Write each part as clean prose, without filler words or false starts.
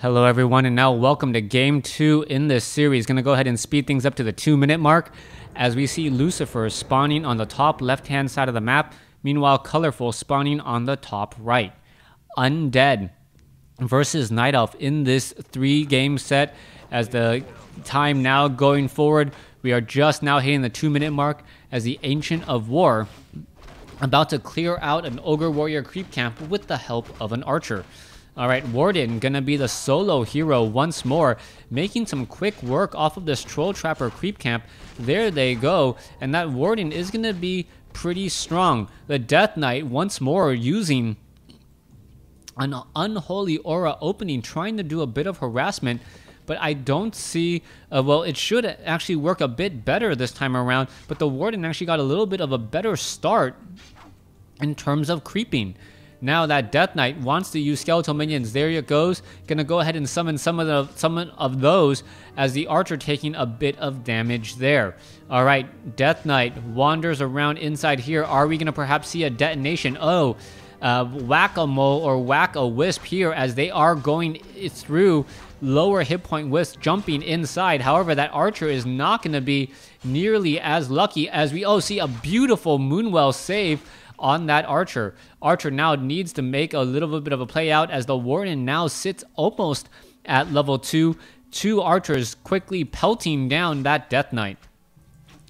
Hello everyone, and now welcome to game 2 in this series. Gonna go ahead and speed things up to the 2-minute mark as we see Lucifer spawning on the top left hand side of the map, meanwhile Colorful spawning on the top right. Undead versus Night Elf in this 3-game set. As the time now going forward, we are just now hitting the 2-minute mark as the Ancient of War about to clear out an Ogre Warrior creep camp with the help of an archer. Alright, Warden gonna be the solo hero once more, making some quick work off of this Troll Trapper creep camp. There they go, and that Warden is gonna be pretty strong. The Death Knight once more using an Unholy Aura opening, trying to do a bit of harassment, but I don't see, well, it should actually work a bit better this time around, but the Warden actually got a little bit of a better start in terms of creeping. Now that Death Knight wants to use skeletal minions, there it goes. Gonna go ahead and summon some of those as the archer taking a bit of damage there. All right, Death Knight wanders around inside here. Are we gonna perhaps see a detonation? Oh, whack-a-mole or whack-a-wisp here as they are going through lower hit point wisps, jumping inside. However, that archer is not gonna be nearly as lucky as we see a beautiful Moonwell save on that archer. Archer now needs to make a little bit of a play out as the Warden now sits almost at level 2. Two archers quickly pelting down that Death Knight.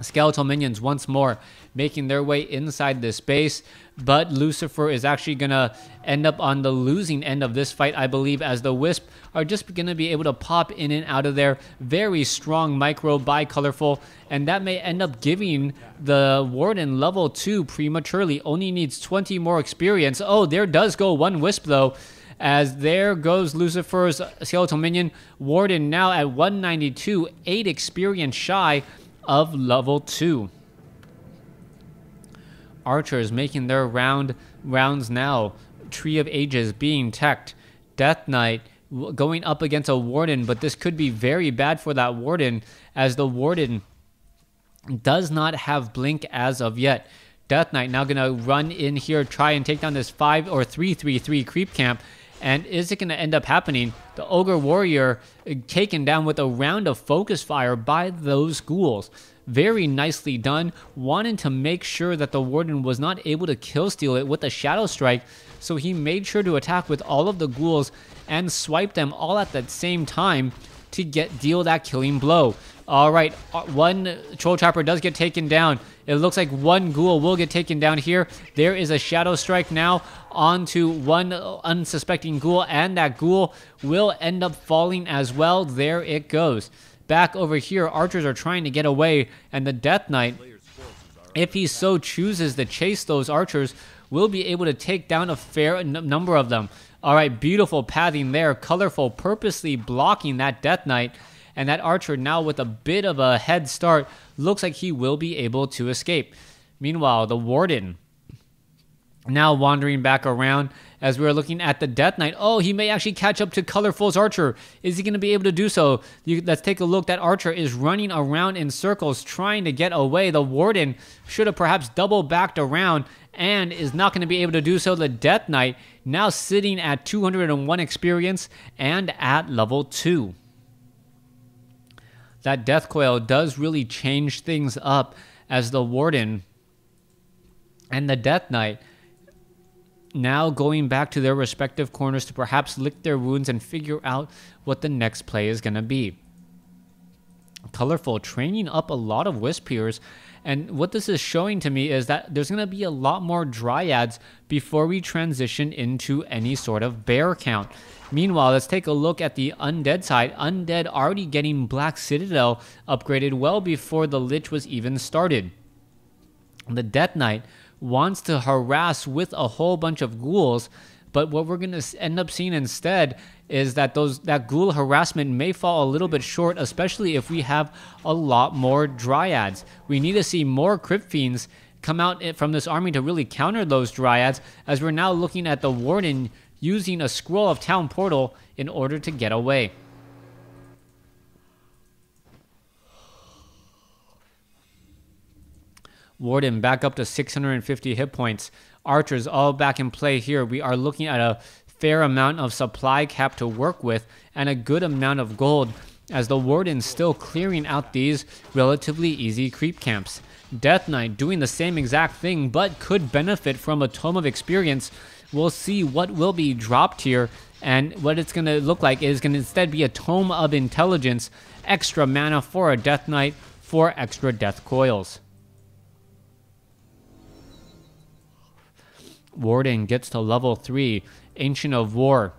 Skeletal minions once more making their way inside this base, but Lucifer is actually gonna end up on the losing end of this fight, I believe, as the Wisp are just gonna be able to pop in and out of there. Very strong micro by Colorful, and that may end up giving the Warden level 2 prematurely. Only needs 20 more experience. Oh, there does go one Wisp though, as there goes Lucifer's skeletal minion. Warden now at 192, 8 experience shy of level 2. Archers making their rounds now. Tree of Ages being teched. Death Knight going up against a Warden, but this could be very bad for that Warden as the Warden does not have blink as of yet. Death Knight now gonna run in here, try and take down this 5 or 3-3-3 creep camp. And is it going to end up happening? The Ogre Warrior taken down with a round of focus fire by those ghouls. Very nicely done. Wanted to make sure that the Warden was not able to kill steal it with a Shadow Strike, so he made sure to attack with all of the ghouls and swipe them all at the same time to deal that killing blow. Alright, one Troll Trapper does get taken down. It looks like one ghoul will get taken down here. There is a Shadow Strike now onto one unsuspecting ghoul, and that ghoul will end up falling as well. There it goes. Back over here, archers are trying to get away, and the Death Knight, if he so chooses to chase those archers, will be able to take down a fair number of them. Alright, beautiful pathing there. Colorful purposely blocking that Death Knight. And that archer now with a bit of a head start looks like he will be able to escape. Meanwhile, the Warden now wandering back around as we're looking at the Death Knight. Oh, he may actually catch up to Colorful's archer. Is he going to be able to do so? Let's take a look. That archer is running around in circles trying to get away. The Warden should have perhaps double backed around and is not going to be able to do so. The Death Knight now sitting at 201 experience and at level 2. That Death Coil does really change things up as the Warden and the Death Knight now going back to their respective corners to perhaps lick their wounds and figure out what the next play is going to be. Colorful training up a lot of Wispiers, and what this is showing to me is that there's going to be a lot more Dryads before we transition into any sort of bear count. Meanwhile, let's take a look at the Undead side. Undead already getting Black Citadel upgraded well before the Lich was even started. The Death Knight wants to harass with a whole bunch of ghouls, but what we're going to end up seeing instead is that that ghoul harassment may fall a little bit short, especially if we have a lot more Dryads. We need to see more Crypt Fiends come out from this army to really counter those Dryads, as we're now looking at the Warden using a Scroll of Town Portal in order to get away. Warden back up to 650 hit points. Archers all back in play here. We are looking at a fair amount of supply cap to work with and a good amount of gold, as the Warden's still clearing out these relatively easy creep camps. Death Knight doing the same exact thing, but could benefit from a Tome of Experience. We'll see what will be dropped here, and what it's going to look like is going to instead be a Tome of Intelligence, extra mana for a Death Knight, for extra death coils. Warden gets to level 3. Ancient of War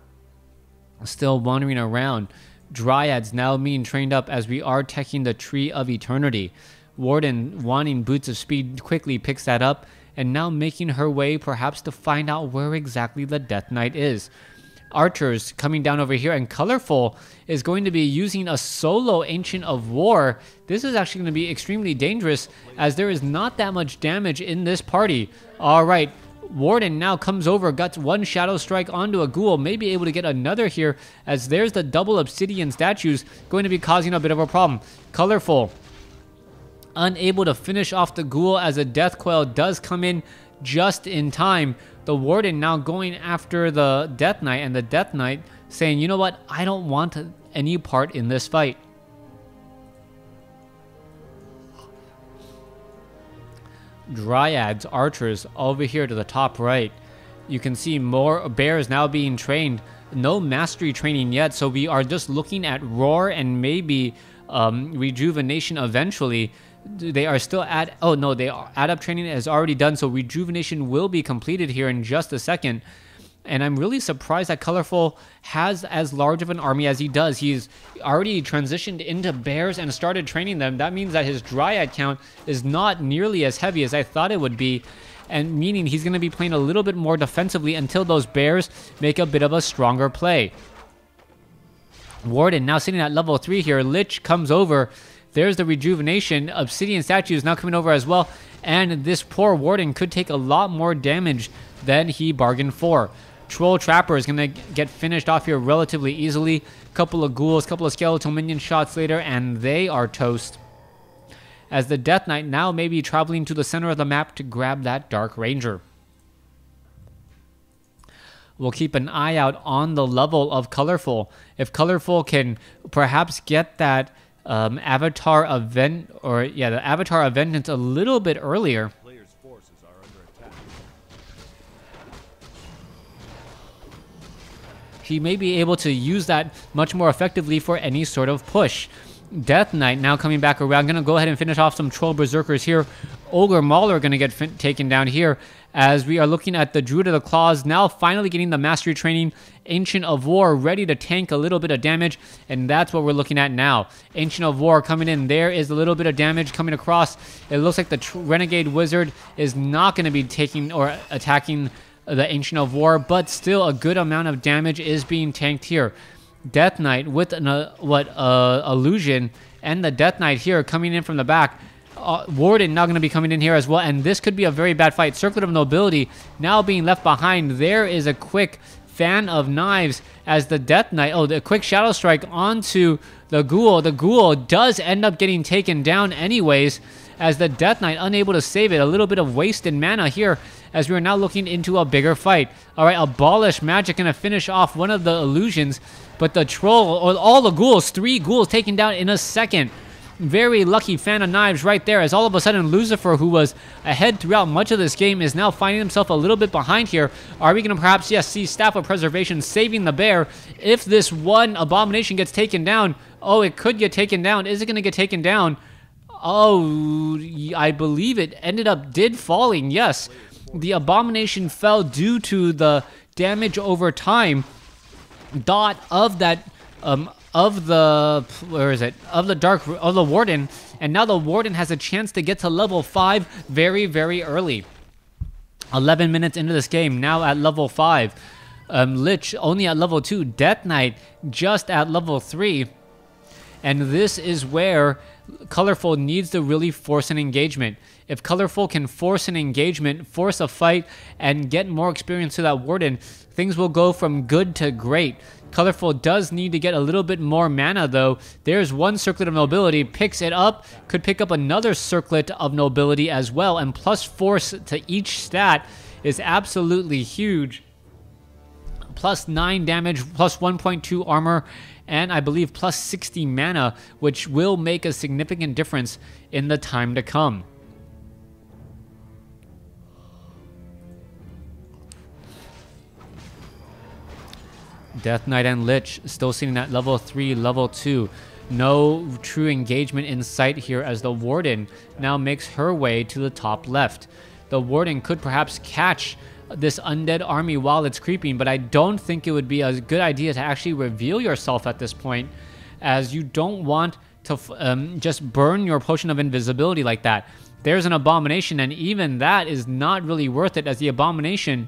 still wandering around. Dryads now being trained up as we are teching the Tree of Eternity. Warden, wanting Boots of Speed, quickly picks that up, and now making her way perhaps to find out where exactly the Death Knight is. Archers coming down over here, and Colorful is going to be using a solo Ancient of War. This is actually going to be extremely dangerous, as there is not that much damage in this party. Alright, Warden now comes over, got one Shadow Strike onto a Ghoul, may be able to get another here, as there's the double Obsidian statues going to be causing a bit of a problem. Colorful unable to finish off the Ghoul, as a Death Coil does come in just in time. The Warden now going after the Death Knight, and the Death Knight saying, you know what, I don't want any part in this fight. Dryads, Archers over here to the top right. You can see more bears now being trained. No mastery training yet, so we are just looking at Roar and maybe Rejuvenation eventually. They are still at, oh no, they are, Adept training is already done, so Rejuvenation will be completed here in just a second. And I'm really surprised that Colorful has as large of an army as he does. He's already transitioned into bears and started training them. That means that his Dryad count is not nearly as heavy as I thought it would be, and meaning he's going to be playing a little bit more defensively until those bears make a bit of a stronger play. Warden now sitting at level 3 here. Lich comes over. There's the Rejuvenation. Obsidian statue is now coming over as well. And this poor Warden could take a lot more damage than he bargained for. Troll Trapper is going to get finished off here relatively easily. Couple of ghouls, couple of skeletal minion shots later, and they are toast. As the Death Knight now may be traveling to the center of the map to grab that Dark Ranger. We'll keep an eye out on the level of Colorful. If Colorful can perhaps get that Avatar event, or yeah, the Avatar of Vengeance a little bit earlier. Players' forces are under attack. He may be able to use that much more effectively for any sort of push. Death Knight now coming back around. Going to go ahead and finish off some Troll Berserkers here. Ogre Mauler going to get taken down here, as we are looking at the Druid of the Claws now finally getting the mastery training. Ancient of War ready to tank a little bit of damage, and that's what we're looking at now. Ancient of War coming in. There is a little bit of damage coming across. It looks like the Renegade Wizard is not going to be taking or attacking the Ancient of War, but still a good amount of damage is being tanked here. Death Knight with an illusion, and the Death Knight here coming in from the back. Warden now going to be coming in here as well, and this could be a very bad fight. Circlet of Nobility now being left behind. There is a quick Fan of Knives as the Death Knight, oh, the quick Shadow Strike onto the Ghoul. The Ghoul does end up getting taken down anyways, as the Death Knight unable to save it. A little bit of wasted mana here, as we are now looking into a bigger fight. All right, Abolish Magic going to finish off one of the illusions, but the Troll, or all the ghouls, 3 ghouls taken down in a second. Very lucky Fan of Knives right there, as all of a sudden Lucifer, who was ahead throughout much of this game, is now finding himself a little bit behind here. Are we going to perhaps, yes, see Staff of Preservation saving the bear if this one Abomination gets taken down? Oh, it could get taken down. Is it going to get taken down? Oh, I believe it did falling, yes. The Abomination fell due to the damage over time dot of that of the Warden, and now the Warden has a chance to get to level 5 very, very early. 11 minutes into this game, now at level 5. Lich only at level 2. Death Knight just at level 3. And this is where Colorful needs to really force an engagement. If Colorful can force an engagement, force a fight, and get more experience to that Warden, things will go from good to great. Colorful does need to get a little bit more mana though. There's one Circlet of Nobility, picks it up, could pick up another Circlet of Nobility as well, and plus force to each stat is absolutely huge. plus 9 damage, plus 1.2 armor, and I believe plus 60 mana, which will make a significant difference in the time to come. Death Knight and Lich still sitting at level 3, level 2. No true engagement in sight here as the Warden now makes her way to the top left. The Warden could perhaps catch this undead army while it's creeping, but I don't think it would be a good idea to actually reveal yourself at this point, as you don't want to just burn your potion of invisibility like that. There's an Abomination, and even that is not really worth it, as the Abomination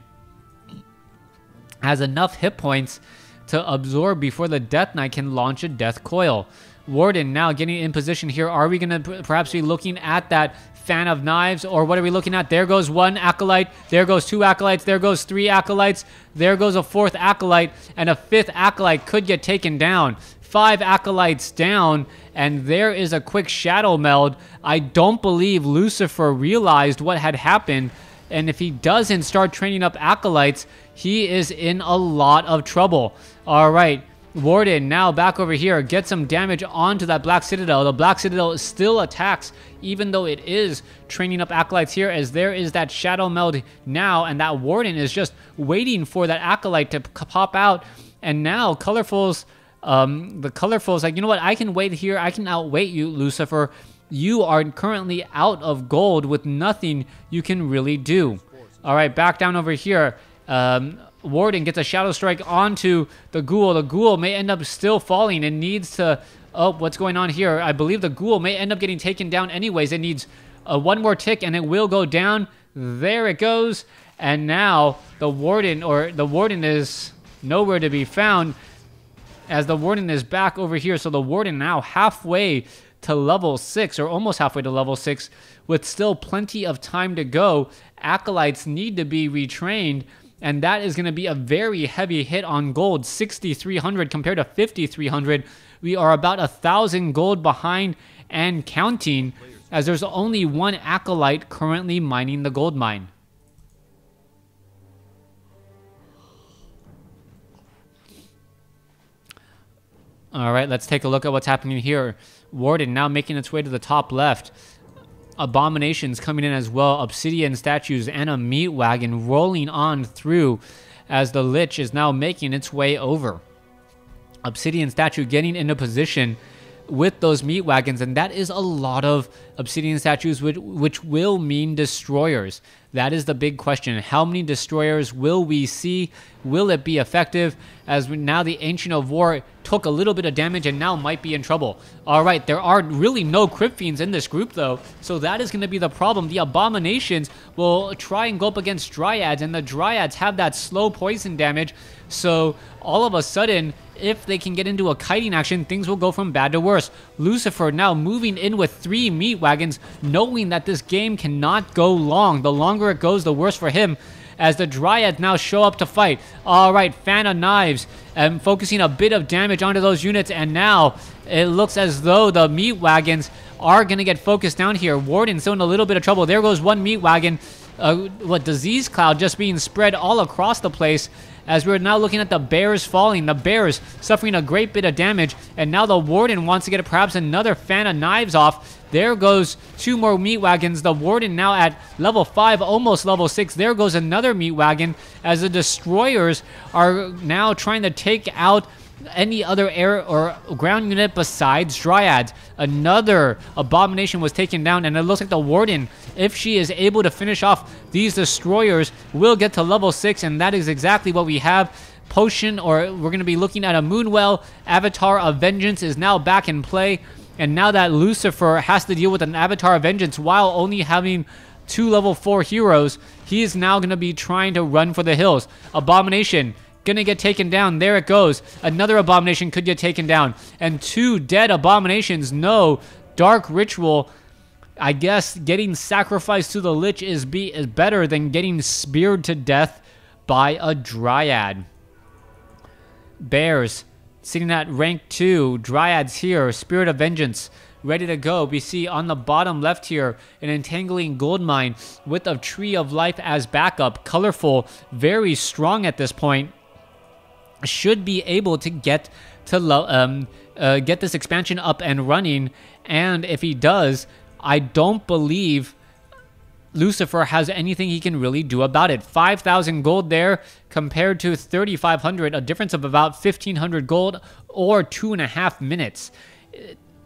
has enough hit points to absorb before the Death Knight can launch a Death Coil. Warden now getting in position here. Are we going to perhaps be looking at that Fan of Knives, or what are we looking at? There goes one Acolyte, there goes 2 Acolytes, there goes 3 Acolytes, there goes a 4th Acolyte, and a 5th Acolyte could get taken down. 5 Acolytes down, and there is a quick Shadow Meld. I don't believe Lucifer realized what had happened, and if he doesn't start training up Acolytes, he is in a lot of trouble. All right, Warden now back over here, get some damage onto that Black Citadel. The Black Citadel still attacks, even though it is training up Acolytes here, as there is that Shadow Meld now, and that Warden is just waiting for that Acolyte to pop out. And now Colorful's, the Colorful's like, you know what, I can wait here, I can outwait you, Lucifer. You are currently out of gold with nothing you can really do. All right, back down over here. Warden gets a Shadow Strike onto the Ghoul. The Ghoul may end up still falling and needs to... Oh, what's going on here? I believe the Ghoul may end up getting taken down anyways. It needs one more tick and it will go down. There it goes. And now the Warden is nowhere to be found, as the Warden is back over here. So the Warden now halfway to level 6, or almost halfway to level 6, with still plenty of time to go. Acolytes need to be retrained, and that is going to be a very heavy hit on gold. 6,300 compared to 5,300. We are about 1,000 gold behind and counting, as there's only one Acolyte currently mining the gold mine. All right, let's take a look at what's happening here. Warden now making its way to the top left. Abominations coming in as well. Obsidian statues and a meat wagon rolling on through, as the Lich is now making its way over. Obsidian statue getting into position with those meat wagons, and that is a lot of obsidian statues, which will mean destroyers. That is the big question. How many destroyers will we see? Will it be effective? As now the Ancient of War took a little bit of damage and now might be in trouble. All right, there are really no Crypt Fiends in this group though, so that is going to be the problem. The Abominations will try and go up against Dryads, and the Dryads have that slow poison damage, so all of a sudden, if they can get into a kiting action, things will go from bad to worse. Lucifer now moving in with 3 meat wagons, knowing that this game cannot go long. The longer it goes, the worse for him, as the Dryads now show up to fight. All right, Fan of Knives, and focusing a bit of damage onto those units, and now it looks as though the meat wagons are going to get focused down here. Warden still in a little bit of trouble. There goes one meat wagon. Disease cloud just being spread all across the place, as we're now looking at the bears falling. The bears suffering a great bit of damage, and now the Warden wants to get perhaps another Fan of Knives off. There goes 2 more meat wagons. The Warden now at level 5, almost level 6. There goes another meat wagon, as the destroyers are now trying to take out any other air or ground unit besides Dryads. Another Abomination was taken down, and it looks like the Warden, if she is able to finish off these destroyers, will get to level 6, and that is exactly what we have. Potion, or we're going to be looking at a Moonwell. Avatar of Vengeance is now back in play, and now that Lucifer has to deal with an Avatar of Vengeance while only having 2 level 4 heroes, he is now going to be trying to run for the hills. Abomination gonna get taken down. There it goes. Another Abomination could get taken down, and 2 dead Abominations. No, Dark Ritual. I guess getting sacrificed to the Lich is better than getting speared to death by a Dryad. Bears sitting at rank 2. Dryads here. Spirit of Vengeance ready to go. We see on the bottom left here an entangling gold mine with a Tree of Life as backup. Colorful, very strong at this point. should be able to get this expansion up and running. And if he does, I don't believe Lucifer has anything he can really do about it. 5,000 gold there compared to 3,500, a difference of about 1,500 gold or 2.5 minutes.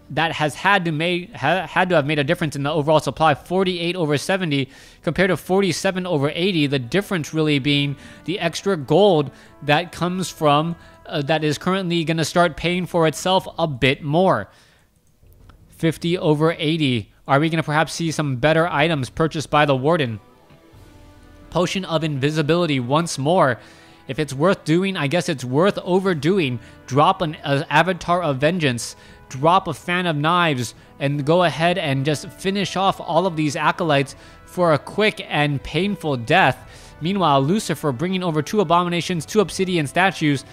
That has had to have made a difference in the overall supply. 48 over 70 compared to 47 over 80. The difference really being the extra gold that comes from that is currently going to start paying for itself a bit more. 50 over 80. Are we going to perhaps see some better items purchased by the Warden? Potion of Invisibility once more. If it's worth doing, I guess it's worth overdoing. Drop an Avatar of Vengeance. Drop a Fan of Knives. And go ahead and just finish off all of these acolytes for a quick and painful death. Meanwhile, Lucifer bringing over 2 abominations, 2 obsidian statues,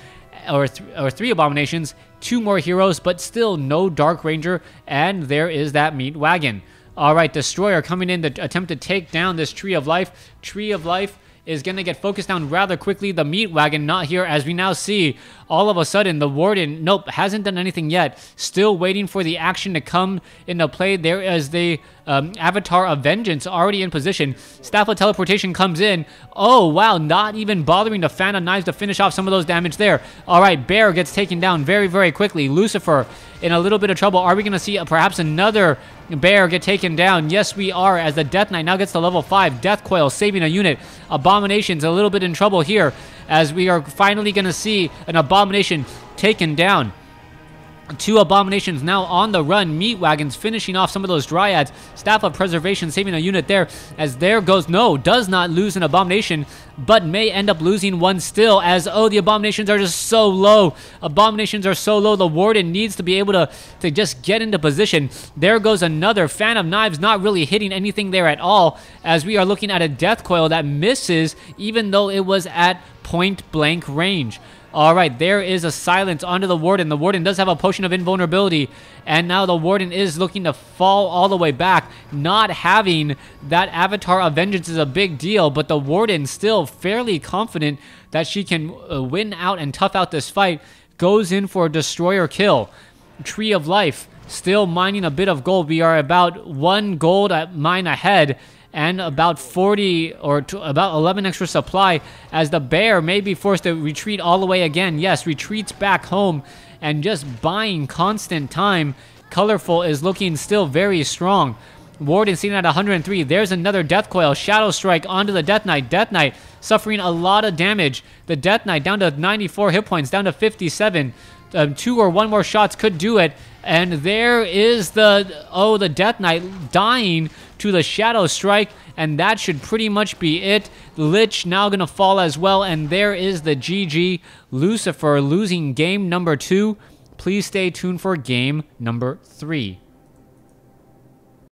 or 3 abominations, 2 more heroes, but still no Dark Ranger, and there is that meat wagon. All right, Destroyer coming in to attempt to take down this Tree of Life. Tree of Life is going to get focused down rather quickly. The meat wagon not here, as we now see all of a sudden the Warden, nope, hasn't done anything yet. Still waiting for the action to come into play. There is the Avatar of Vengeance already in position. Staff of Teleportation comes in. Oh, wow, not even bothering to Fan of Knives to finish off some of those damage there. All right, Bear gets taken down very, very quickly. Lucifer in a little bit of trouble. Are we going to see perhaps another Bear get taken down? Yes, we are, as the Death Knight now gets to level 5. Death Coil saving a unit. Abomination's a little bit in trouble here, as we are finally going to see an Abomination taken down. 2 abominations now on the run. Meat wagons finishing off some of those dryads. Staff of Preservation saving a unit there, as there goes does not lose an abomination, but may end up losing one still, as the abominations are just so low. Abominations are so low. The Warden needs to be able to just get into position. There goes another Fan of Knives, not really hitting anything there at all, as we are looking at a Death Coil that misses even though it was at point blank range. All right, there is a silence onto the Warden. The Warden does have a potion of invulnerability, and now the Warden is looking to fall all the way back. Not having that Avatar of Vengeance is a big deal, but the Warden still fairly confident that she can win out and tough out this fight. Goes in for a Destroyer kill. Tree of Life still mining a bit of gold. We are about 1 gold mine ahead, and about 40 or about 11 extra supply, as the Bear may be forced to retreat all the way again. Yes, retreats back home and just buying constant time. Colorful is looking still very strong. Warden sitting at 103. There's another Death Coil. Shadow Strike onto the Death Knight. Death Knight suffering a lot of damage. The Death Knight down to 94 hit points, down to 57. 2 or 1 more shots could do it. And there is the Death Knight dying to the Shadow Strike, and that should pretty much be it. Lich now going to fall as well, and there is the GG. Lucifer losing game number 2. Please stay tuned for game number 3.